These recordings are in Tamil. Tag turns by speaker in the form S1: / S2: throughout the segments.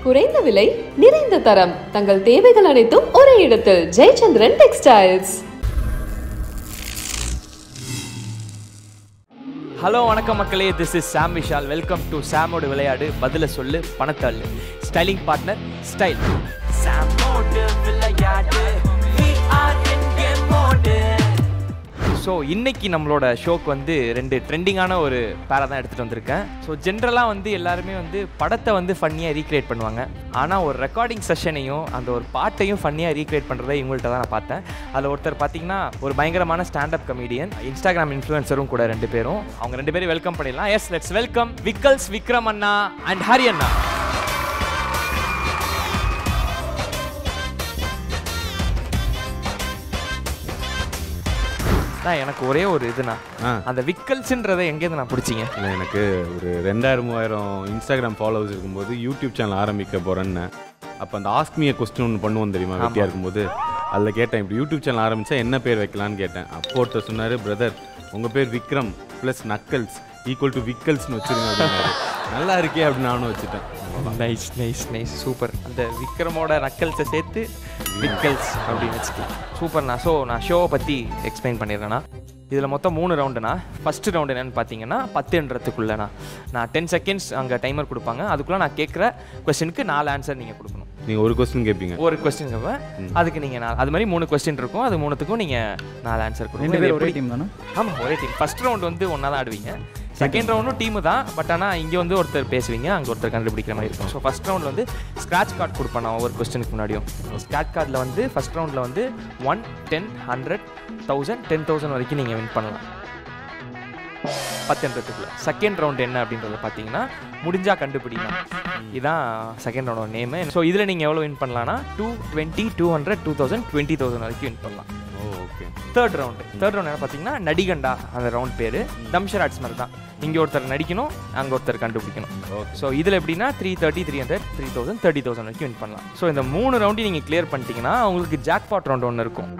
S1: குறைந்த விலை, நிறைந்த தரம். தங்கள் தேவைகள் அனைத்தும் ஒரே இடத்தில். ஜெயச்சந்திரன் டெக்ஸ்டைல்ஸ்.
S2: ஹலோ வணக்கம் மக்களே, this is Sam Vishal. Welcome to சாமோடு விளையாடு பதில சொல்லு பணத்தாள். Styling partner style. சாமோடு விளையாடு. ஸோ இன்றைக்கி நம்மளோட ஷோக்கு வந்து 2 ட்ரெண்டிங்கான ஒரு பேரை தான் எடுத்துகிட்டு வந்திருக்கேன். ஸோ ஜென்ரலாக வந்து எல்லாருமே வந்து படத்தை வந்து ஃபன்னியாக ரீக்ரியேட் பண்ணுவாங்க. ஆனால் ஒரு ரெக்கார்டிங் செஷனையும் அந்த ஒரு பாட்டையும் ஃபன்னியாக ரீக்ரியேட் பண்ணுறதை இவங்கள்ட்ட தான் நான் பார்த்தேன். அதில் ஒருத்தர் பார்த்தீங்கன்னா ஒரு பயங்கரமான ஸ்டாண்டப் கமெடியன், இன்ஸ்டாகிராம் இன்ஃப்ளூயன்சரும் கூட 2 பேரும். அவங்க 2 பேரும் வெல்கம் பண்ணிடலாம். Yes, let's welcome Vikkals Vikram அண்ணா அண்ட் ஹரி அண்ணா. எனக்கு ஒரே ஒரு இதுனா, அந்த விக்கல்ஸ்ன்றதை எங்கேருந்து நான் பிடிச்சிங்க?
S3: இல்லை, எனக்கு ஒரு 2000-3000 இன்ஸ்டாகிராம் ஃபாலோவர்ஸ் இருக்கும்போது யூடியூப் சேனல் ஆரம்பிக்க போகிறேன்னு அப்போ அந்த ஆஸ்க்மிய கொஸ்டின் ஒன்று பண்ணுவோம் தெரியுமா, வெட்டியாக இருக்கும்போது அதில் கேட்டேன், இப்படி யூடியூப் சேனல் ஆரம்பித்தா என்ன பேர் வைக்கலான்னு கேட்டேன். அப்போ ஒருத்தர் சொன்னார், பிரதர் உங்கள் பேர் விக்ரம் ப்ளஸ் நக்கல்ஸ் ஈக்குவல் டு விக்கல்ஸ்னு வச்சுருங்க அப்படின்னாரு. நல்லா இருக்கே அப்படின்னு நானும் வச்சுட்டேன்.
S2: Nice nice nice, super. அந்த விக்ரமோட நக்கல்ஸை சேர்த்து விக்கல்ஸ் அப்படின்னு வச்சுக்கலாம். சூப்பர்ண்ணா. ஸோ நான் ஷோவை பற்றி எக்ஸ்பிளைன் பண்ணிடுறேண்ணா. இதில் மொத்தம் 3 ரவுண்டுண்ணா. ஃபஸ்ட்டு ரவுண்டு என்னென்னு பார்த்தீங்கன்னா 10ன்றதுக்குள்ளேண்ணா நான் 10 செகண்ட்ஸ் அங்கே டைமர் கொடுப்பாங்க. அதுக்குள்ளே நான் கேட்குற கொஸ்டினுக்கு 4 ஆன்சர் நீங்கள் கொடுக்கணும்.
S3: நீங்கள் ஒரு கொஸ்டின் கேட்பீங்க,
S2: ஒரு கொஸ்டின் கேட்பேன், அதுக்கு நீங்கள் அது மாதிரி 3 கொஸ்டின் இருக்கும். அது 3த்துக்கும் நீங்கள் 4 ஆன்சர் கொடுக்கணும்.
S4: 2 பேர் ஒரே டீம் தானே?
S2: ஆமாம், ஒரே டீம். ஃபஸ்ட் ரவுண்ட் வந்து ஒன்றா தான் ஆடுவீங்க. செகண்ட் ரவுண்டும் டீமு தான், பட் ஆனால் இங்கே வந்து ஒருத்தர் பேசுவீங்க, அங்கே ஒருத்தர் கண்டுபிடிக்கிற மாதிரி இருக்கும். ஸோ ஃபஸ்ட் ரவுண்டில் வந்து ஸ்க்ராட்ச் கார்டு கொடுப்பேன் நான் ஒவ்வொரு கொஸ்டினுக்கு முன்னாடியும். ஸ்க்ராட்ச் கார்டில் வந்து ஃபஸ்ட் ரவுண்டில் வந்து 1, 10, 100, 1000, 10,000 வரைக்கும் நீங்கள் வின் பண்ணலாம் 10ன்றதுக்குள்ள. செகண்ட் ரவுண்ட் என்ன அப்படின்றத பார்த்தீங்கன்னா முடிஞ்சால் கண்டுபிடிக்கலாம். இதுதான் செகண்ட் ரவுண்டோட நேமு. ஸோ இதில் நீங்கள் எவ்வளோ வின் பண்ணலாம்னா 220, 200, 2000, 20,000 வரைக்கும் வின் பண்ணலாம்.
S3: ஓகே.
S2: தேர்ட் ரவுண்டு என்ன பார்த்தீங்கன்னா நடிகண்டா, அந்த ரவுண்ட் பேர். தம்ஷராட்ஸ் மாதிரி தான். இங்கே ஒருத்தர் நடிக்கணும், அங்கே ஒருத்தர் கண்டுபிடிக்கணும். ஸோ இதில் எப்படின்னா 330, 300, 3000, 30,000 வரைக்கும் வின் பண்ணலாம். ஸோ இந்த 3 ரவுண்டையும் நீங்கள் கிளியர் பண்ணிட்டீங்கன்னா உங்களுக்கு ஜாக்பாட் ரவுண்ட் ஒன்று இருக்கும்.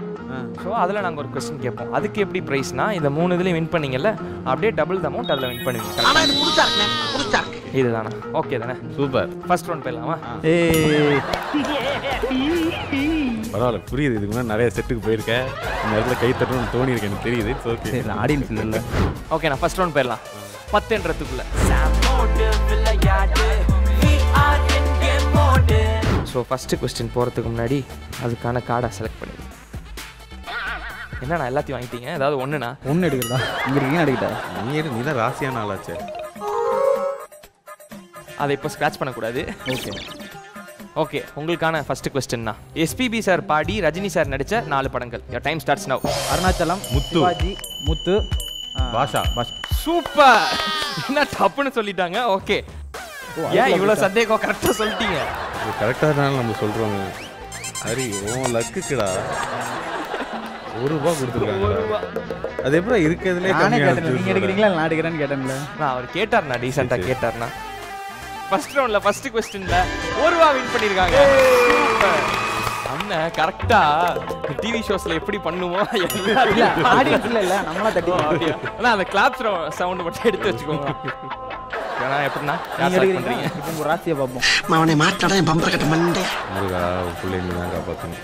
S2: ஸோ அதில் நாங்கள் ஒரு கொஸ்டின் கேட்போம். அதுக்கு எப்படி ப்ரைஸ்னா, இந்த 3 இதுலேயும் வின் பண்ணீங்கல்ல, அப்படியே டபுள் த அமௌண்ட் அதில் வின் பண்ணுவீங்க. இதுதானே? ஓகே தானே?
S3: சூப்பர்.
S2: ஃபர்ஸ்ட் ரவுண்ட் போயிடலாமா?
S3: பரவாயில்ல, புரியுது. இதுக்கு முன்னாடி நிறைய செட்டுக்கு போயிருக்கேன். இந்த இடத்துல கை தட்டணும்னு தோணிருக்கு, எனக்கு தெரியுது. ஓகே,
S4: ஆடியன்ஸ் இல்லை.
S2: ஓகே, நான் ஃபர்ஸ்ட் ரவுண்ட் போயிடலாம். 10ன்றதுக்குள்ள. ஸோ ஃபஸ்ட்டு கொஸ்டின் போகிறதுக்கு முன்னாடி அதுக்கான கார்டை செலக்ட் பண்ணிடுங்க. என்னண்ணா எல்லாத்தையும் வாங்கிட்டீங்க? ஏதாவது ஒன்றுண்ணா?
S4: ஒன்று எடுக்கிறதா? இங்கே இருக்கீங்க, எடுக்கிட்டா?
S3: நீ தான் ராசியான ஆளாச்சே.
S2: அதை இப்போ ஸ்க்ராட்ச் பண்ணக்கூடாது.
S4: ஓகே
S2: ஓகே, உங்களுக்கான ஃபர்ஸ்ட் கொஸ்டின்னா, எஸ்பிபி சார் பாடி ரஜினி சார் நடித்த 4 படங்கள். Your time starts now.
S4: Arunachalam,
S3: Muthu,
S4: Sivaji, Muthu,
S3: Baasha.
S2: Super. என்ன தப்புன்னு சொல்லிட்டாங்க. ஓகே, ஏன் இவ்வளோ சந்தேகம்? கரெக்டாக சொல்லிட்டீங்க.
S3: கரெக்டாக இருந்தாலும் நம்ம சொல்கிறோங்க. ஹரி, ஓ லக்குக்குடா ₹1 கொடுத்துருக்காங்க. அது எப்படி இருக்கிறதுலே
S4: நானே கேட்டேன், நீங்கள் எடுக்கிறீங்களா நான் எடுக்கிறேன்னு கேட்டேன்ல.
S2: நான் அவர் கேட்டார்ண்ணா, டீசெண்டாக கேட்டார்ண்ணா. ஃபர்ஸ்ட் ரவுண்டில் ஃபர்ஸ்ட் கொஸ்டினில் ₹1 வின் பண்ணியிருக்காங்க. அண்ணன் கரெக்டாக டிவி ஷோஸில் எப்படி பண்ணுமோ
S4: இல்லை ஆடியன்ஸ் இல்லை, நம்மளா தட்டி.
S2: ஆனால் அந்த கிளாப்ஸ் சவுண்டு மட்டும் எடுத்து வச்சுக்கோங்க. ஏன்னா எப்படின்னா
S4: பண்ணுறீங்க இப்போ உங்கள் ராசியை பார்ப்போம்.
S5: அவனை மாட்டாடா என் பம்பர கட்ட மண்டே.
S3: முருகா, பிள்ளைங்க தான் காப்பாற்றணும்.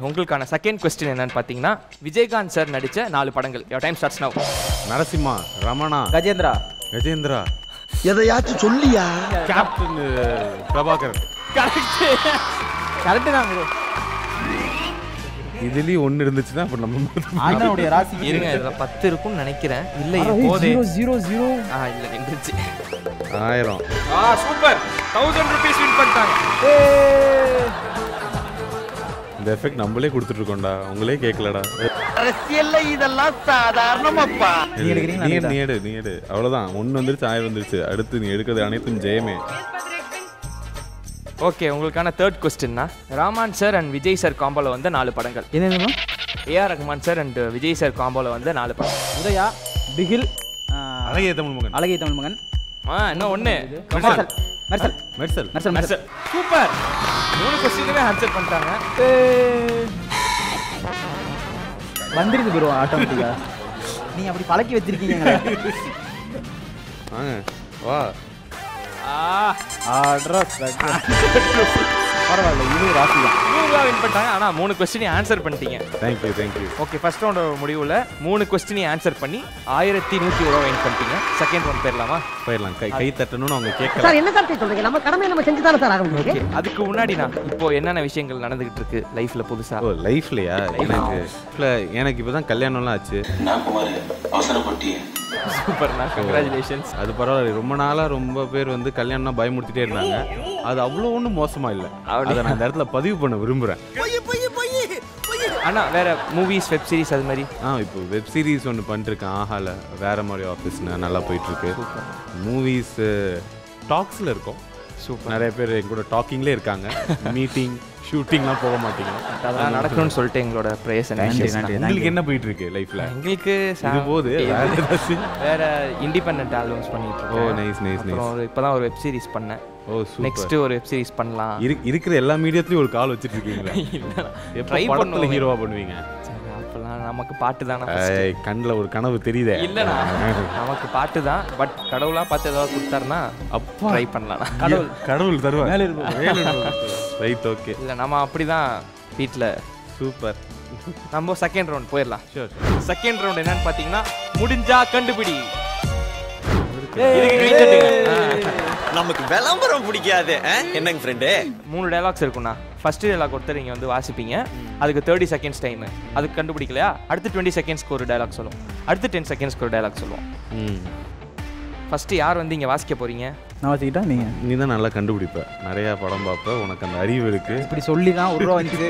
S2: உங்களுக்கான செகண்ட் கொஸ்டின் என்னன்னு பார்த்தீங்கன்னா, விஜயகாந்த் சார் நடித்த 4 படங்கள். Your time starts now.
S3: Narasimha, Ramana,
S4: Gajendra.
S3: Gajendra,
S5: எதையாச்சும் சொல்லியா?
S3: கேப்டன் பிரபாகரன்.
S4: கரெக்டு தான்.
S3: இதுலயும் 1 இருந்துச்சுன்னா அப்ப நம்ம
S4: அண்ணனுடைய ராசி
S2: இருங்க, இதில் 10 இருக்கும்னு நினைக்கிறேன். இல்லை போதே
S4: 000.
S2: இல்லை நின்றுச்சு.
S3: 1000.
S2: சூப்பர். 1000 ரூபீஸ் வின் பண்ணிட்டாங்க.
S3: இந்த எஃபெக்ட் நம்மளே கொடுத்துட்டு இருக்கோம்டா, உங்களே கேட்கலடா.
S5: அரசியல்ல இதெல்லாம் சாதாரணமாப்பா.
S3: நீ எடு. அவ்வளவுதான். 1 வந்துருச்சு, 1000 வந்துருச்சு. அடுத்து நீ எடுக்கிறது அனைத்தும் ஜெயமே.
S2: ஓகே, உங்களுக்கான தேர்ட் கொஸ்டின்னா, ராமான் சார் அண்ட் விஜய் சார் காம்போல வந்து 4 படங்கள்.
S4: என்னென்ன?
S2: AR Rahman sir and Vijay sir காம்போல வந்து 4 படம்.
S4: உதயா, பிகில்,
S3: அழகிய தமிழ் மகன்.
S4: அழகிய தமிழ் மகன்.
S2: இன்னும் ஒன்று,
S4: மெர்சல்.
S2: சூப்பர். 3 கொஸ்டினுமே ஆன்சர் பண்ணிட்டாங்க.
S4: வந்துருது ப்ரோ ஆட்டோமேட்டிக்கா. நீ அப்படி பழக்கி வச்சிருக்கீங்க.
S3: வாங்க வா.
S4: அட்ரஸ் பரவாயில்ல, இது ராசி தான்.
S2: வின் பண்ணிட்டாங்க. ஆனா 3 क्वेश्चन ஆன்சர் பண்ணிட்டீங்க.
S3: தேங்க்யூ.
S2: ஓகே, ஃபர்ஸ்ட் ரவுண்ட் முடிவுல 3 क्वेश्चन ஆன்சர் பண்ணி 1100 வின் பண்ணிட்டீங்க. செகண்ட் ரவுண்ட் போயிடலாமா?
S3: போயிடலாம். கை தட்டணும்னு அவங்க கேட்கல.
S5: சார் என்ன சார் சொல்றீங்க? நம்ம கடமை நம்ம செஞ்சு தானே சார் ஆக முடியும்.
S2: ஓகே, அதுக்கு முன்னாடி நான் இப்போ என்னென்ன விஷயங்கள் நடந்துகிட்டு இருக்கு லைஃப்ல புதுசா?
S3: ஓ லைஃப்லையா? எனக்கு இப்பதான் கல்யாணம்லாம் ஆச்சு.
S2: சூப்பர்ண்ணா, கங்க்ராச்சுலேஷன்ஸ்.
S3: அது பரவாயில்ல. ரொம்ப நாளா ரொம்ப பேர் வந்து கல்யாணம்னா பயமுறுத்திட்டே இருந்தாங்க. அது அவ்வளோ ஒன்றும் மோசமா இல்லை. அதை நான் இந்த இடத்துல பதிவு பண்ண விரும்புகிறேன்.
S2: அண்ணா வேற மூவிஸ் வெப் சீரிஸ் அது மாதிரி?
S3: இப்போ வெப் சீரிஸ் ஒன்று பண்ணிருக்கேன். ஆஹால வேற மாதிரி ஆஃபீஸ்னு நல்லா போயிட்டு இருக்கு. மூவிஸ் டாக்ஸில் இருக்கோம். சூப்பர். நிறைய பேர் என் கூட டாக்கிங்லேயே இருக்காங்க. மீட்டிங் ஷூட்டிங்லாம் போக மாட்டீங்க.
S2: அதெல்லாம் நடக்கணும்னு சொல்லிட்டு எங்களோட பிரேஸ்.
S3: உங்களுக்கு என்ன போயிட்டு இருக்கு லைஃப்ல?
S2: எங்களுக்கு
S3: இது போது
S2: வேற இண்டிபெண்டன்ட் ஆல்பம்ஸ் பண்ணிட்டு இருக்கோம்.
S3: ஓ நைஸ்.
S2: அப்புறம் இப்போதான் ஒரு வெப் சீரிஸ் பண்ணேன்.
S3: ஓ சூப்பர்.
S2: நெக்ஸ்ட் ஒரு வெப் சீரிஸ் பண்ணலாம்.
S3: இருக்கிற எல்லா மீடியத்துலயும் ஒரு கால் வச்சிட்டு இருக்கீங்களா?
S2: ட்ரை
S3: பண்ணல. ஹீரோவா பண்ணுவீங்க?
S2: அப்பெல்லாம் நமக்கு பாட்டு தானே.
S3: கண்ணில் ஒரு கனவு தெரியுதே.
S2: இல்லைண்ணா, நமக்கு பாட்டு தான். பட் கடவுளாக பார்த்து ஏதாவது கொடுத்தாருன்னா அப்போ ட்ரை பண்ணலாம்.
S3: கடவுள் தருவார். Right, okay.
S2: இல்லை, நம்ம அப்படிதான் வீட்டில்.
S3: சூப்பர்.
S2: நம்ம செகண்ட் ரவுண்ட் போயிடலாம். செகண்ட் ரவுண்ட் என்னன்னு பார்த்தீங்கன்னா, முடிஞ்சா கண்டுபிடி.
S6: நமக்கு விளம்பரம் பிடிக்காது. என்னங்க ஃப்ரெண்டு?
S2: 3 டைலாக்ஸ் இருக்குண்ணா. ஃபர்ஸ்ட் டைலாக் ஒருத்தர் நீங்கள் வந்து வாசிப்பீங்க. அதுக்கு 30 செகண்ட்ஸ் டைம். அதுக்கு கண்டுபிடிக்கலையா அடுத்து 20 செகண்ட்ஸ்க்கு ஒரு டைலாக் சொல்லுவோம். அடுத்து 10 செகண்ட்ஸ்க்கு ஒரு டைலாக் சொல்லுவோம். ஃபர்ஸ்ட் யார் வந்து இங்கே வாசிக்க போறீங்க?
S4: நான் வாசிக்கிட்டா
S3: நீ தான் நல்லா கண்டுபிடிப்ப. நிறையா படம் பார்ப்ப, உனக்கு அந்த அறிவு இருக்கு.
S4: இப்படி சொல்லி தான் ஒரு ரூபா வந்துச்சு.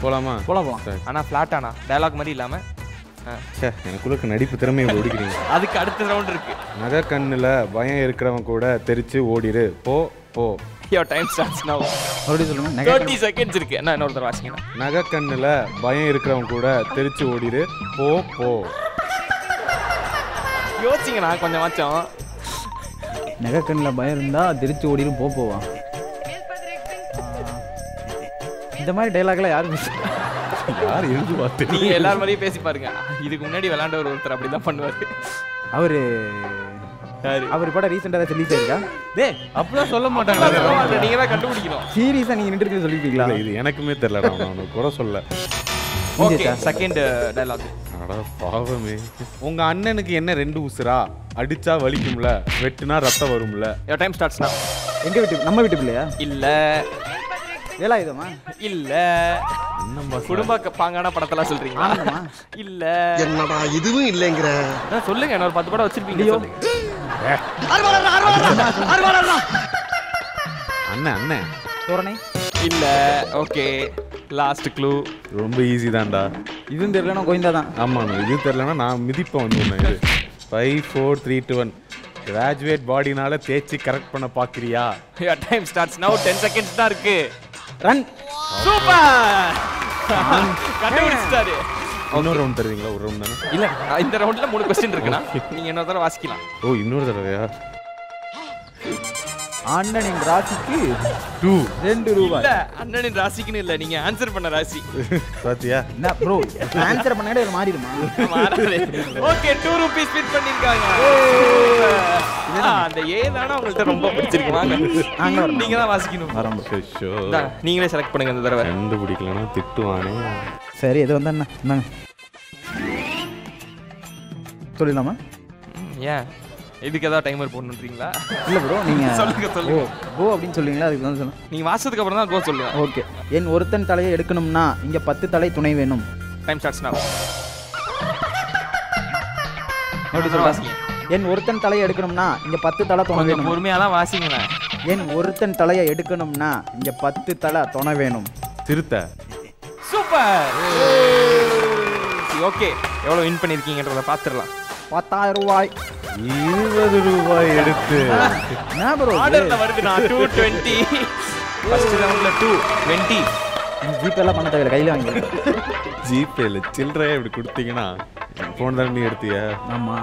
S3: போலாமா?
S4: போலாம்.
S2: ஆனால் ஃப்ளாட்டானா டைலாக் மாதிரி இல்லாமல்.
S3: எனக்குள்ள நடிப்பு திறமையை ஓடிக்கிறீங்க.
S2: அதுக்கு அடுத்த ரவுண்ட் இருக்கு.
S3: நகை கண்ணில் பயம் இருக்கிறவன் கூட தெரிச்சு ஓடிரு. போ.
S2: Your time starts now.
S4: அப்படி சொல்லுங்க.
S2: 30 செகண்ட்ஸ் இருக்கு. என்ன இன்னொருத்தர் வாசிக்கணும்.
S3: நகை கண்ணில் பயம் இருக்கிறவன் கூட தெரிச்சு ஓடிரு. போ.
S2: யோசிங்கண்ணா கொஞ்சம் மாச்சம்.
S4: நகை கண்ணில் பயம் இருந்தா தெரிச்சு ஓடிரும். போவா. இந்த மாதிரி டைலாக்லாம் யாரும்
S3: யார் எழுது பார்த்து
S2: நீங்க எல்லாரும் மாதிரியும் பேசி பாருங்க. இதுக்கு முன்னாடி விளையாண்ட ஒருத்தர் அப்படிதான் பண்ணுவாரு.
S4: அவர் படம் ரீசெண்டாக ரிலீஸ் ஆயிருக்கா?
S3: அப்படிலாம் சொல்ல மாட்டாங்க.
S2: நீங்க தான் கண்டுபிடிக்கணும்.
S4: சீரியஸா நீங்க நின்று சொல்லிருக்கீங்களா?
S3: இது எனக்குமே தெரியல. நான் குறை சொல்ல.
S2: Okay, second dialogue.
S3: அட பாவமே. உங்க அண்ணனுக்கு என்ன 2 உசுரா? அடிச்சா வலிக்கும்ல, வெட்டுனா ரத்தம் வரும்ல.
S2: Your time starts now.
S4: எங்க வீட்டு? நம்ம வீட்டு பிள்ளையா?
S2: இல்ல.
S4: வேலாயுதமா?
S2: இல்ல. குடும்ப பாங்கான படத்தெல்லாம் சொல்றீங்க? இல்ல.
S5: என்னடா இதுவும் இல்லைங்கிற.
S2: சொல்லுங்க, இன்னொரு 10 படம் வச்சிருப்பீங்க.
S3: அண்ணன்
S4: தோரணை?
S2: இல்ல. Okay, last clue.
S3: ரொம்ப ஈஸி தான்டா.
S4: இதுவும் தெரியலன்னா கோயிந்தா தான்.
S3: ஆமா, இது தெரியலன்னா நான் மிதிப்பேன் வந்து. இது 5 4 3 2 1. கிராஜுவேட் பாடினால தேய்ச்சி கரெக்ட் பண்ண பாக்குறியா?
S2: Your time starts now. 10 seconds தான் இருக்கு.
S4: ரன்.
S2: சூப்பர். கண்டுபிடிச்சிட்டாரு.
S3: இன்னொரு ரவுண்ட் தருவீங்களா? ஒரு ரவுண்ட் தானே?
S2: இல்ல, இந்த ரவுண்ட்ல 3 क्वेश्चन இருக்குனா. நீங்க இன்னொரு தடவை வாசிக்கலாம்.
S3: ஓ, இன்னொரு தடவையா?
S4: அண்ணனின் ராசிக்கு 2 ரூபாய்.
S2: இல்ல, அண்ணனின் ராசிக்குன்னு இல்ல, நீங்க ஆன்சர் பண்ண ராசி.
S3: பாத்தியா?
S4: என்ன ப்ரோ, ஆன்சர் பண்ணாடே இது மாறிடுமா?
S2: மாறாதே. ஓகே, 2 ரூபீஸ் ஸ்பிட் பண்ணிருக்காங்க. அந்த ஏ தான உங்களுக்கு ரொம்ப பிடிச்சிருக்கு. வாங்க, நீங்க தான் வாசிக்கணும். நீங்களே செலக்ட் பண்ணுங்க இந்த தடவை.
S3: கண்டுபிடிக்கலனா திட்டுவானே.
S4: சரி, இது வந்து என்ன சொல்லலாமா?
S2: ஏன் இதுக்கு ஏதாவது டைமர் போடணுன்றீங்களா?
S4: இல்ல ப்ரோ, நீங்க
S2: சொல்லுங்க.
S4: கோ அப்படின்னு சொல்லுவீங்களா? அதுக்கு தான் சொல்லுங்க.
S2: நீங்க வாசத்துக்கு அப்புறம் தான் கோ சொல்லுங்க.
S4: ஓகே. என் ஒருத்தன் தலையை எடுக்கணும்னா இங்க 10 தலை துணை வேணும்.
S2: டைம் ஸ்டார்ட்ஸ் நவ.
S4: எப்படி சொல்றீங்க? என் ஒருத்தன் தலையை எடுக்கணும்னா இங்க 10 தலை துணை வேணும்.
S2: பொறுமையா தான் வாசிங்க.
S4: என் ஒருத்தன் தலையை எடுக்கணும்னா இங்க 10 தலை துணை வேணும்.
S3: திருத்த.
S2: சூப்பர். ஓகே, எவ்வளவு வின் பண்ணிருக்கீங்கன்றத பாத்துறலாம்.
S4: 10,000 ரூபாய்.
S3: 20 ரூபாய் எடுத்து
S4: என்ன ப்ரோ
S2: ஆர்டர்ல வருதுனா? 220. ஃபர்ஸ்ட் ரவுண்ட்ல 220.
S4: ஜிபே எல்லாம் பண்ண தேவையில்ல, கையில வாங்கி.
S3: ஜிபேல சில்லறையா இப்படி கொடுத்தீங்கன்னா போன் தான் நீ எடுத்தியா?
S4: ஆமா.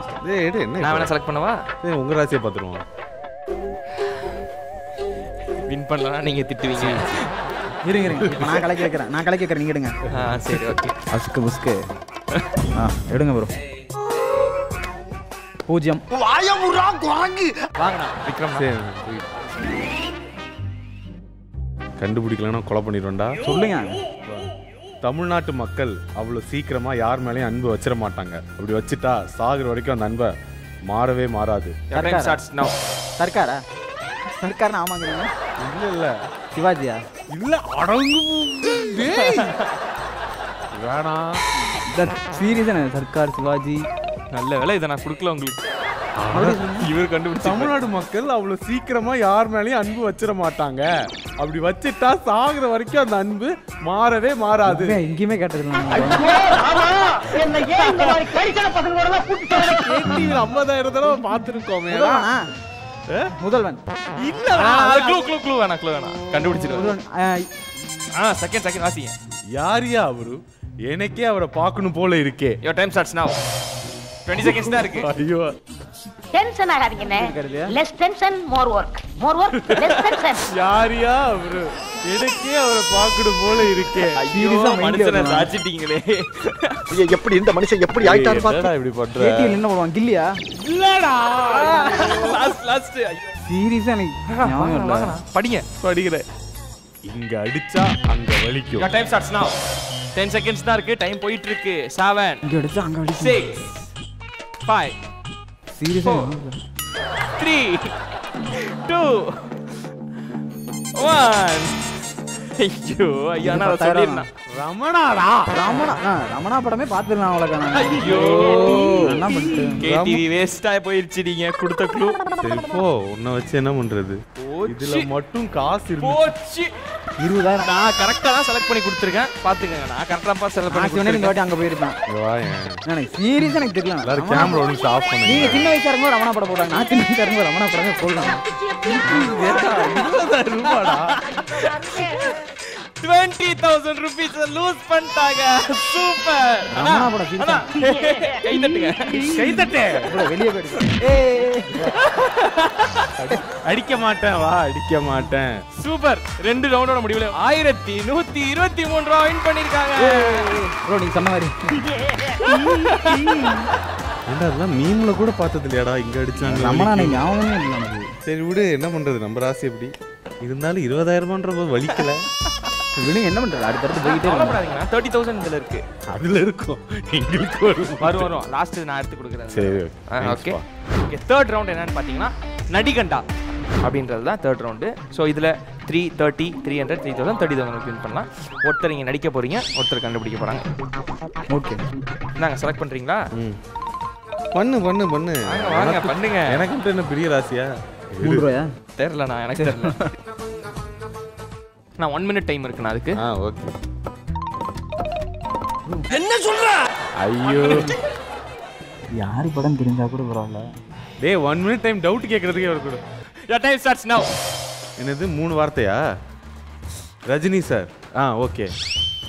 S3: எடு. என்ன
S2: நான் வேணா செலக்ட் பண்ணவா?
S3: உங்க ராசியை பார்த்துருவோம்.
S2: வின் பண்ணலனா நீங்க திட்டுவீங்க.
S4: இருங்க, நான் கலக்கி வைக்கிறேன். நீங்க எடுங்க.
S2: சரி, ஓகே.
S4: அஸ்கு புஸ்கு. எடுங்க ப்ரோ. 0.
S2: வாங்கண்ணா விக்ரம்.
S3: சரி கண்டுபிடிக்கலன்னா கொலை பண்ணிடுவேன்டா.
S4: சொல்லுங்க.
S3: தமிழ்நாட்டு மக்கள் அவ்வளோ சீக்கிரமா யார் மேலேயும் அன்பு வச்சிட மாட்டாங்க. அப்படி வச்சுட்டா சாகுற வரைக்கும் அந்த அன்பை மாறவே மாறாது.
S2: Your time starts now.
S4: சர்க்காரா? சர்க்கார்னு ஆமாங்கிறீங்க?
S3: இல்ல
S4: சிவாஜியா?
S3: இல்ல அடங்கு வேணாம்.
S4: சீரியஸான சர்க்கார் சிவாஜி.
S2: நல்ல வேலை இதை நான் கொடுக்கல உங்களுக்கு. இவர் கண்டுபிடிச்சு.
S3: தமிழ்நாடு மக்கள் அவ்வளோ சீக்கிரமா யார் மேலேயும் அன்பு வச்சிட மாட்டாங்க. அப்படி வச்சுட்டா சாகுற வரைக்கும் அந்த அன்பு மாறவே மாறாது.
S4: எங்கேயுமே கேட்டதில்லை.
S3: 50,000 தடவை பார்த்துருக்கோமே.
S4: முதல்வன்.
S2: இல்ல க்ளூ வேணாம் கண்டுபிடிச்சிருவேன். செகண்ட் வாசிங்க.
S3: யாரியா அவரு? எனக்கே அவரை பார்க்கணும் போல இருக்கே.
S2: Your time starts now. 20 seconds தான் இருக்கு.
S3: ஐயோ
S7: டென்ஷன் ஆகாதீங்கண்ணே. Less tension more work. More work less tension.
S3: யாரியா அவரு? எனக்கே அவரை பார்க்கணும் போல இருக்கே.
S2: ஐயோ மனுஷனை சாச்சிட்டீங்களே.
S5: எப்படி இந்த மனுஷன் எப்படி ஆயிட்டாரு பாத்தா
S3: இப்படி பண்ற?
S4: கேட்டியில் என்ன பண்ணுவான்? கில்லியா?
S3: இல்லடா.
S2: லாஸ்ட்
S4: சீரியஸா எனக்கு ஞாபகம் இல்ல.
S3: படிக்கிறேன். இங்க அடிச்சா அங்க வலிக்கும்.
S2: Your time starts now. 10 seconds தான் இருக்கு. டைம் போயிட்டு இருக்கு. 7
S4: இங்க அடிச்சா அங்க அடிக்கும்.
S2: 6 5
S4: சீரியஸா
S2: 3 2 1. ஐயோ நான் சொல்லிருந்தேன்.
S3: ரமணாடா.
S4: ரமணா படமே பார்த்துருந்தேன். அவ்வளோக்கான.
S2: ஐயோ
S4: என்ன பண்ணிட்டு
S2: கேடிவி வேஸ்டா போயிருச்சு. நீங்க கொடுத்த க்ளூ.
S3: சரி போ. உன்னை வச்சு என்ன பண்றது? இதுல மட்டும் காசு இருக்கு.
S2: போச்சு.
S4: 20,000.
S2: நான் கரெக்டா தான் செலக்ட் பண்ணி கொடுத்துருக்கேன். பாத்துக்கங்க. நான் கரெக்டா செலக்ட் பண்ணி
S4: சொன்னேன். இந்த வாட்டி அங்க போயிருப்பேன்.
S3: இங்க வாயேன்.
S4: எனக்கு சீரியஸா எனக்கு தெரியல.
S3: எல்லாரும் கேமரா ஒன்று ஆஃப் பண்ணுங்க.
S4: நீங்க சின்ன வயசா இருக்கும்போது ரமணா படம் போடுறாங்க. நான் சின்ன வயசா இருக்கும்போது ரமணா படமே போடலாம்.
S3: 20,000 ரூபாடா.
S2: 20,000 rupees லூஸ் பண்ணிட்டாங்க. சூப்பர்.
S4: ரமணா படம் சீரியஸா.
S2: கை தட்டுங்க.
S3: கை தட்டு.
S4: bro வெளிய போயிடு.
S3: அடிக்க மாட்டேன். வா அடிக்க மாட்டேன்.
S2: சூப்பர். 2 ரவுண்டோட முடிவுல 1123 ரூபா வின் பண்ணிருக்காங்க.
S4: bro நீ சொன்ன மாதிரி.
S3: என்ன அதெல்லாம் மீம்ல கூட பார்த்தது இல்லையாடா? இங்க அடிச்சாங்க.
S4: ரமணா எனக்கு ஞாபகமே இல்ல நமக்கு.
S3: சரி விடு. என்ன பண்றது? நம்ம ராசி எப்படி இருந்தாலும் 20,000 வலிக்கல.
S4: விடுங்க. என்ன பண்றது? அடுத்து போயிட்டே
S2: கவலைப்படாதீங்க. 30,000 இதுல இருக்கு.
S3: அதுல இருக்கும். எங்களுக்கு
S2: வரும். லாஸ்ட் நான் எடுத்து கொடுக்குறேன்.
S3: சரி
S2: ஓகே. தேர்ட் ரவுண்ட் என்னன்னு பாத்தீங்கன்னா நடிகண்டா அப்படின்றது தான் தேர்ட் ரவுண்டு. ஸோ இதில் 330 300 3000 30,000 வின் பண்ணலாம். ஒருத்தர் இங்கே நடிக்க போறீங்க, ஒருத்தர் கண்டுபிடிக்க போறாங்க.
S4: ஓகே
S2: நாங்கள் செலக்ட் பண்ணுறீங்களா?
S3: பண்ணு பண்ணு பண்ணு.
S2: வாங்க பண்ணுங்க.
S3: எனக்கு மட்டும் என்ன பெரிய ராசியா?
S2: தெரியலண்ணா, எனக்கு தெரியல. நான் 1 minute டைம் இருக்குண்ணா அதுக்கு.
S3: ஓகே.
S6: என்ன சொல்ற?
S3: ஐயோ
S4: யாரு படம் தெரிஞ்சா கூட பரவாயில்ல.
S3: டேய் 1 minute டைம் டவுட் கேட்கறதுக்கே வர கூட.
S2: Your time starts now.
S3: என்னது 3 வார்த்தையா? ரஜினி சார். ஓகே.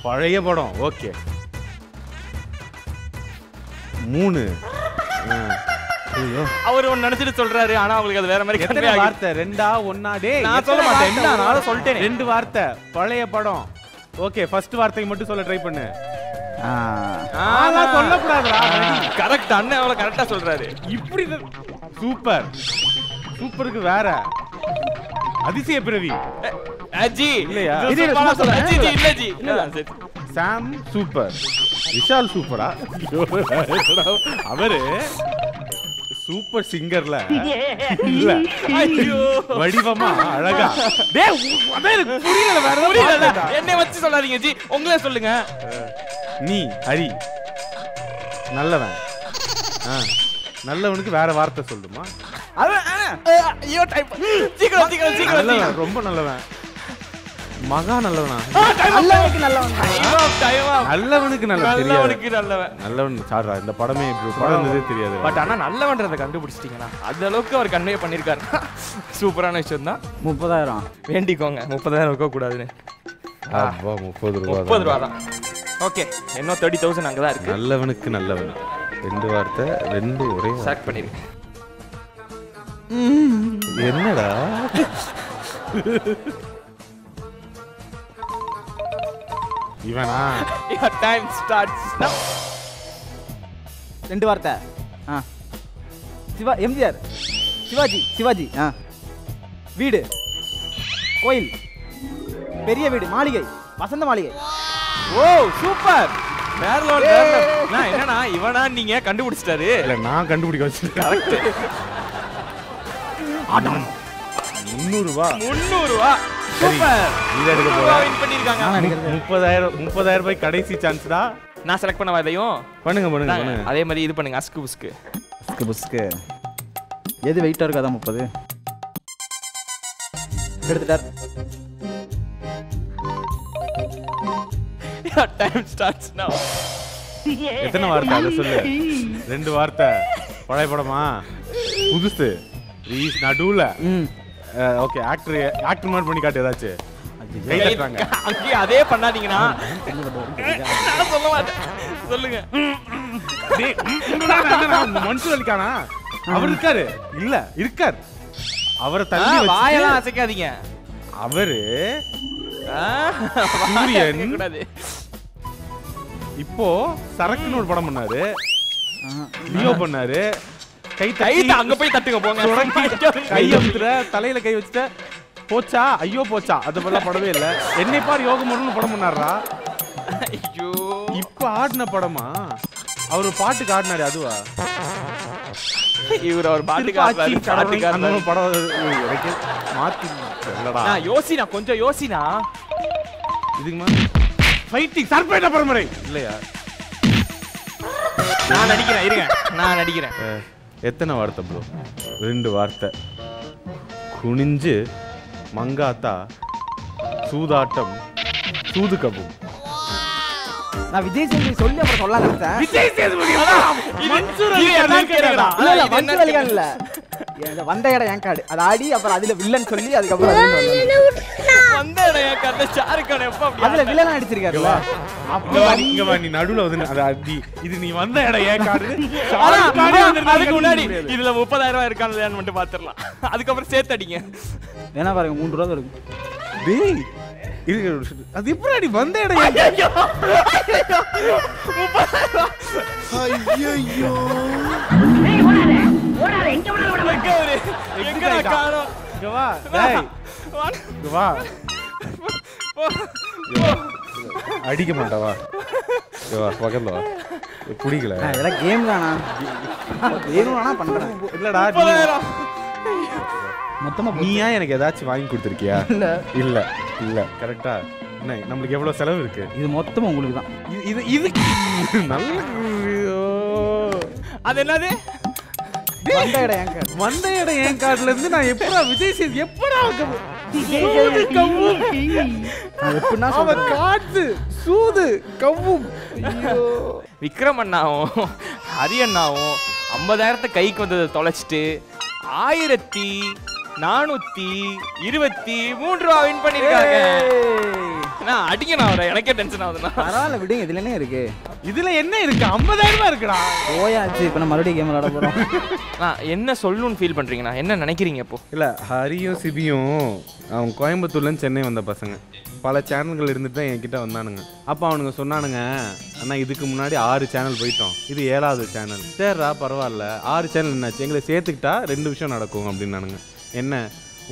S3: பழைய படம். ஓகே. 3.
S2: அவர் ஒன்னு நினைச்சிட்டு சொல்றாரு, ஆனா அவங்களுக்கு அது வேற மாதிரி.
S3: எத்தனை வார்த்தை? 2 1 டேய்
S2: நான் சொல்ல மாட்டேன். என்ன நான் சொல்லிட்டேன்.
S3: 2 வார்த்தை பழைய படம். ஓகே, ஃபர்ஸ்ட் வார்த்தைக்கு மட்டும் சொல்ல ட்ரை பண்ணு. சொல்ல கூடாதுடா.
S2: கரெக்ட். அண்ணன் அவளை கரெக்டா சொல்றாரு.
S3: இப்படி சூப்பர். சூப்பருக்கு வேற அதிசய பிறவி.
S2: அஜி
S3: இல்லையா?
S2: இது சொல்ல அஜி ஜி இல்ல ஜி.
S3: சாம் சூப்பர். விஷால் சூப்பரா? அவரு சூப்பர் சிங்கர்ல இல்ல.
S2: ஐயோ
S3: வடிவமா அழகா. டேய் அதே புரியல. வேற
S2: புரியல. என்ன வச்சு சொல்லாதீங்க ஜி, உங்களே சொல்லுங்க.
S3: நீ ஹரி நல்லவன். நல்லவனுக்கு வேற வார்த்தை சொல்லுமா?
S2: ஐயோ டைம். சீக்கிரம் சீக்கிரம் சீக்கிரம்.
S3: நல்லவன், ரொம்ப நல்லவன். மகா நல்லவனா?
S4: நல்லவனுக்கு நல்லவன்.
S3: நல்லவனுக்கு நல்லவன்.
S2: நல்லவனுக்கு நல்லவன்.
S3: நல்லவன் சாரா. இந்த படமே இப்படி படம்னே தெரியாது.
S2: பட் ஆனா நல்லவன்றதை கண்டுபிடிச்சிட்டீங்கன்னா அந்த அளவுக்கு அவர் கன்வே பண்ணிருக்காரு. சூப்பரான விஷயம் தான்.
S4: 30,000
S2: வேண்டிக்கோங்க. 30,000 வைக்க கூடாதுன்னு.
S3: அப்பா 30 ரூபாய்.
S2: 30 ரூபாய் தான். ஓகே, இன்னும் 30,000 அங்கதான் இருக்கு.
S3: நல்லவனுக்கு நல்லவன். 2 வார்த்தை, 2 ஒரே
S2: செலக்ட் பண்ணிருங்க.
S3: என்னடா இவனா?
S2: Your time starts now.
S4: 2 வார்த்தை. எம்ஜிஆர், சிவாஜி. வீடு, கோயில், பெரிய வீடு, மாளிகை, வசந்த மாளிகை.
S2: ஓ சூப்பர். வேற லெவல். நான் என்னன்னா இவனா நீங்க கண்டுபிடிச்சிட்டாரு.
S3: இல்ல நான் கண்டுபிடிக்க வச்சிருக்கேன். கரெக்ட். 300
S2: ரூபா. சூப்பர்.
S3: இத எடுக்க போறேன்.
S2: வின் பண்ணிருக்காங்க.
S3: 30,000 ரூபாய் கடைசி சான்ஸ்டா.
S2: நான் செலக்ட் பண்ண வதையும்
S3: பண்ணுங்க.
S2: அதே மாதிரி இது பண்ணுங்க. அஸ்கு புஸ்கு.
S4: எது வெயிட்டா இருக்கா? 30 எடுத்துட்டார்.
S2: டைம் ஸ்டார்ட்ஸ் நவ.
S3: எத்தனை வார்த்தை அத சொல்லு. 2 வார்த்தை. பழைய படமா புதுசு நடுவுல. ஓகே ஆக்டர் மாதிரி பண்ணி காட்டு ஏதாச்சும். கை தட்டுறாங்க.
S2: அங்கே அதே பண்ணாதீங்கனா நான் சொல்ல மாட்டேன். சொல்லுங்க.
S3: டேய் மன்சூர் அலிகானா அவர் இருக்காரு. இல்ல இருக்கார். அவரை தள்ளி வச்சு
S2: வாயெல்லாம் அசைக்காதீங்க.
S3: அவரு சூரியன்
S2: கூடாது.
S3: இப்போ சரக்குன்னு ஒரு படம் பண்ணாரு. லியோ பண்ணாரு. கை
S2: அங்க போய் தட்டுங்க போங்க.
S3: கை அமுத்துற தலையில கை வச்சுட்ட போச்சா ஐயோ போச்சா அது போல படவே இல்ல. என்னை பார் யோகமுருன்னு படம் பண்ணாரா?
S2: ஐயோ
S3: இப்ப ஆடின படமா? அவர் பாட்டுக்கு ஆடினாரு அதுவா?
S2: இவர் ஒரு பாட்டுக்காரர்
S3: படம் எனக்கு மாத்தி இல்லடா.
S2: யோசினா கொஞ்சம் யோசினா.
S3: இதுக்குமா ஃபைட்டிங் சர்பேட்ட பரம்பரை இல்லையா?
S2: நான் நடிக்கிறேன்.
S3: எத்தனை வார்த்தை ப்ரோ? 2 வார்த்தை. குனிஞ்சு மங்காத்தா சூதாட்டம் சூது கபும்.
S4: நான் விஜய் சேதுபதி சொல்லி அப்புறம் சொல்லலாம் நினைச்சேன்.
S3: விஜய் சேதுபதி மன்சூர்
S4: அலிகான் இல்ல. வந்த இடம் என் காடு அது ஆடி அப்புறம் அதுல வில்லன் சொல்லி அதுக்கப்புறம்
S2: வந்த இடம் என் காடு ஷாருக்கான் எப்ப அப்படி
S4: அதுல வில்லன் அடிச்சிருக்காருல.
S3: இங்க வா நீ நடுவுல வந்து அது அடி. இது நீ வந்த இடம் ஏன் காடு.
S2: அதுக்கு முன்னாடி இதுல 30,000 இருக்கானு மட்டும் பாத்துறலாம். அதுக்கப்புறம் சேர்த்து அடிங்க.
S4: வேணா பாருங்க 3 ரூபா இருக்கு.
S3: டேய் இது அது எப்படி அடி வந்த இடம் ஏன்? ஐயோ
S7: ஓடாத எங்க ஓடாத
S2: எங்க காணோம்.
S3: இங்க வா டேய் இங்க வா. அடிக்க மாட்டவா? இங்க வா பக்கத்துல வா. புடிக்கல.
S4: இதெல்லாம் கேம் தானா? வேணும்னா பண்றேன்.
S3: இல்லடா மொத்தமா நீயா எனக்கு ஏதாச்சும் வாங்கி கொடுத்துருக்கியா? இல்ல கரெக்டா? என்ன நம்மளுக்கு எவ்வளவு செலவு இருக்கு?
S4: இது மொத்தமா உங்களுக்கு தான்.
S3: இது நல்ல
S2: அது என்னது?
S3: வந்த இடம் என் கார்டுல இருந்து நான் எப்படா விஜய் சேது எப்படா சூது கவ்வும்.
S2: விக்ரம் அண்ணாவும் ஹரி அண்ணாவும் 50,000 கைக்கு வந்ததை தொலைச்சிட்டு 1423 ரூபா வின் பண்ணிருக்காங்க. நான் அடிக்கணும் அவரை. எனக்கே டென்ஷன் ஆகுதுண்ணா.
S4: பரவாயில்ல விடுங்க. இதுல என்ன இருக்கு?
S3: இதுல என்ன இருக்கு? 50,000 ரூபாய் இருக்குடா.
S4: ஓயாச்சு. இப்ப நம்ம மறுபடியும் கேம் விளையாட போறோம்.
S2: என்ன சொல்லணும்னு ஃபீல் பண்றீங்கண்ணா? என்ன நினைக்கிறீங்க இப்போ?
S3: இல்ல ஹரியும் சிபியும் அவங்க கோயம்புத்தூர்லேருந்து சென்னை வந்த பசங்க. பல சேனல்கள் இருந்துட்டு தான் என்கிட்ட வந்தானுங்க. அப்போ அவனுங்க சொன்னானுங்க, அண்ணா இதுக்கு முன்னாடி 6 சேனல் போயிட்டோம், இது 7வது சேனல். சரிடா பரவாயில்ல, 6 சேனல் என்னாச்சு, எங்களை சேர்த்துக்கிட்டா 2 விஷயம் நடக்கும் அப்படின்னானுங்க. என்ன?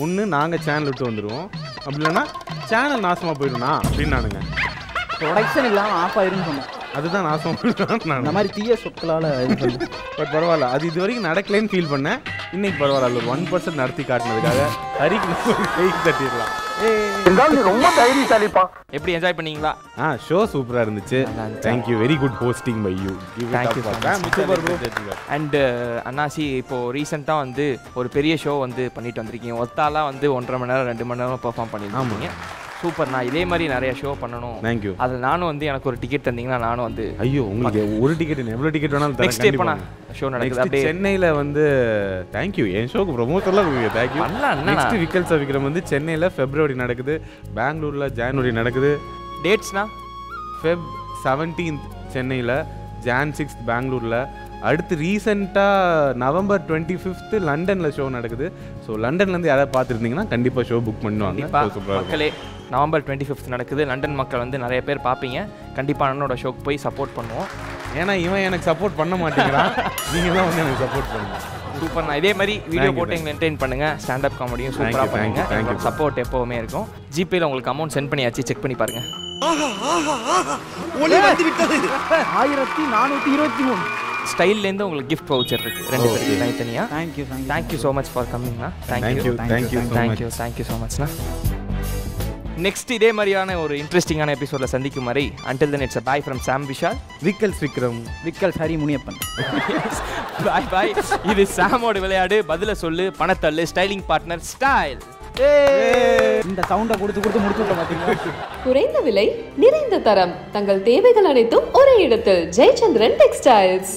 S3: ஒன்று நாங்கள் சேனல் விட்டு வந்துடுவோம், அப்படி இல்லைன்னா சேனல் நாசமாக போயிடும்ண்ணா அப்படின்னானுங்க.
S4: ப்ரொடக்ஷன் இல்லாமல் ஆஃப் ஆயிருன்னு சொன்னேன்.
S3: அதுதான் நாசமாக போயிடும். நான்
S4: இந்த மாதிரி தீய சொற்களால்
S3: பட் பரவாயில்ல, அது இது வரைக்கும் நடக்கலைன்னு ஃபீல் பண்ணேன். இன்னைக்கு பரவாயில்ல, ஒரு 1% நடத்தி காட்டினதுக்காக ஹரிக்கு கைக்கு தட்டிடலாம்.
S5: ரொம்ப தைரியசாலிப்பா.
S2: எப்படி என்ஜாய் பண்ணீங்களா?
S3: ஷோ சூப்பரா இருந்துச்சு. Thank you, very good hosting by you. Super bro.
S2: And அண்ணாச்சி, இப்போ ரீசெண்டாக வந்து ஒரு பெரிய ஷோ வந்து பண்ணிட்டு வந்திருக்கீங்க. ஒத்தாலாம் வந்து 1.5 மணி நேரம் 2 மணி நேரம் பெர்ஃபார்ம் பண்ணியிருக்கீங்க. சூப்பர்ண்ணா, இதே மாதிரி நிறைய ஷோ பண்ணணும்.
S3: தேங்க்யூ.
S2: அதில் நானும் வந்து எனக்கு ஒரு டிக்கெட் தந்தீங்கன்னா நானும் வந்து.
S3: ஐயோ, உங்களுக்கு ஒரு டிக்கெட் எவ்வளோ டிக்கெட் வேணாலும்
S2: நெக்ஸ்ட் டே பண்ணா ஷோ நடக்குது அப்படியே
S3: சென்னையில் வந்து. தேங்க்யூ, என் ஷோக்கு ப்ரொமோட்டர்லாம் கொடுங்க. தேங்க்யூ. நெக்ஸ்ட் விக்கல் சவிக்ரம் வந்து சென்னையில் February நடக்குது, பெங்களூரில் January நடக்குது.
S2: டேட்ஸ்னா
S3: Feb 17th சென்னையில், Jan 6th பெங்களூரில். அடுத்து ரீசெண்டாக November 25th லண்டனில் ஷோ நடக்குது. ஸோ லண்டன்லேருந்து யாராவது பார்த்துருந்தீங்கன்னா கண்டிப்பாக ஷோ புக் பண்ணுவாங்க.
S2: மக்களே, November 25th நடக்குது. லண்டன் மக்கள் வந்து நிறைய பேர் பார்ப்பீங்க. கண்டிப்பாக அண்ணனோட ஷோக்கு போய் சப்போர்ட் பண்ணுவோம்.
S3: ஏன்னா இவன் எனக்கு சப்போர்ட் பண்ண மாட்டேங்கிறான், நீங்கள் தான் வந்து எனக்கு சப்போர்ட் பண்ணுங்க.
S2: சூப்பர்ண்ணா. இதே மாதிரி வீடியோ போட்டு எங்களை என்டர்டெயின் பண்ணுங்க. ஸ்டாண்டப் காமெடியும் சூப்பராக பண்ணுங்க. எங்களோட சப்போர்ட் எப்போவுமே இருக்கும். ஜிபேல உங்களுக்கு அமௌண்ட் சென்ட் பண்ணியாச்சு, செக் பண்ணி பாருங்க.
S4: 1423
S2: ஸ்டைல்லேருந்து உங்களுக்கு கிஃப்ட் வவுச்சர் இருக்கு 2 பேருக்கு தனித்தனியா. தேங்க்யூ ஸோ மச் ஃபார் கம்மிங்ண்ணா. தேங்க்யூ ஸோ மச்ண்ணா. நெக்ஸ்ட் இதே மாதிரியான ஒரு இன்ட்ரெஸ்டிங்கான எபிசோடில் சந்திக்கும் வரை until then it's a bye from Sam Vishal,
S3: Vikkals Vikram,
S4: Vikkals Hari Muniyappan.
S2: பாய் பாய். இது சாமோட விளையாடு. பதில சொல்லு, பணத்தள்ளு, ஸ்டைலிங் பார்ட்னர் ஸ்டைல்.
S4: இந்த சவுண்டை கொடுத்து முடிச்சு விட்ட பாத்தீங்களா?
S1: குறைந்த விலை, நிறைந்த தரம், தங்கள் தேவைகள் அனைத்தும் ஒரே இடத்தில். ஜெயச்சந்திரன் டெக்ஸ்டைல்ஸ்.